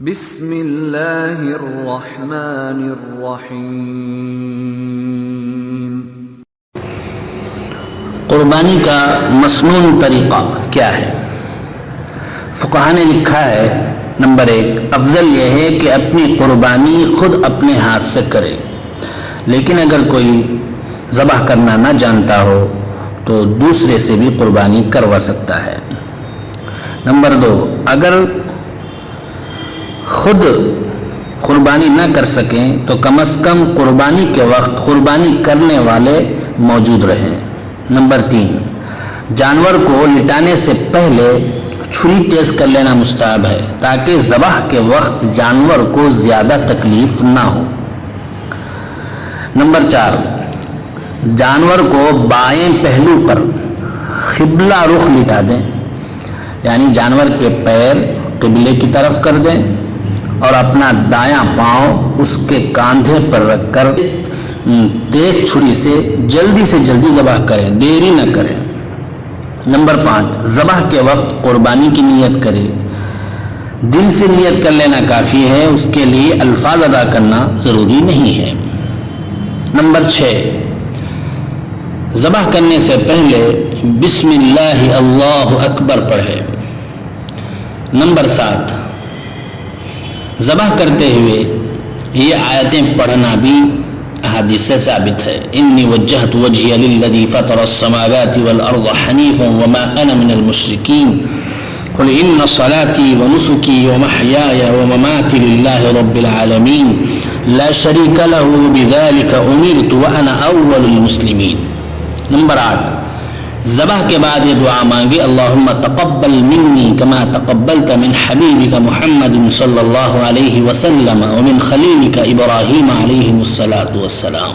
بسم اللہ الرحمن الرحیم۔ قربانی کا مسنون طریقہ کیا ہے؟ فقہا نے لکھا ہے، نمبر 1، افضل یہ ہے کہ اپنی قربانی خود اپنے ہاتھ سے کرے، لیکن اگر کوئی ذبح کرنا نہ جانتا ہو تو دوسرے سے بھی قربانی کروا سکتا ہے۔ نمبر 2، اگر خود قربانی نہ کر سکیں تو کم از کم قربانی کے وقت قربانی کرنے والے موجود رہیں۔ نمبر 3، جانور کو لٹانے سے پہلے چھری تیز کر لینا مستحب ہے تاکہ ذبح کے وقت جانور کو زیادہ تکلیف نہ ہو۔ نمبر 4، جانور کو بائیں پہلو پر قبلہ رخ لٹا دیں، یعنی جانور کے پیر قبلے کی طرف کر دیں اور اپنا دایاں پاؤں اس کے کاندھے پر رکھ کر تیز چھری سے جلدی ذبح کریں، دیری نہ کریں۔ نمبر 5، ذبح کے وقت قربانی کی نیت کرے، دل سے نیت کر لینا کافی ہے، اس کے لیے الفاظ ادا کرنا ضروری نہیں ہے۔ نمبر 6، ذبح کرنے سے پہلے بسم اللہ اللہ اکبر پڑھے۔ نمبر 7، ذبح کرتے ہوئے یہ آیتیں پڑھنا بھی احادیث سے ثابت ہے۔ انی وجہت وجہی للذی فطر السماوات والارض حنیفا وما انا من المشرکین قل ان صلاتی ونسکی ومحیای ومماتی للہ رب العالمین لا شریک لہ بذلک امرت وانا اول المسلمین۔ نمبر 8، ذبح کے بعد یہ دعا مانگے، اللہم تقبل منی کما تقبلت من حبیبک محمد صلی اللہ علیہ وسلم ومن خلیلک ابراہیم علیہ الصلاۃ والسلام۔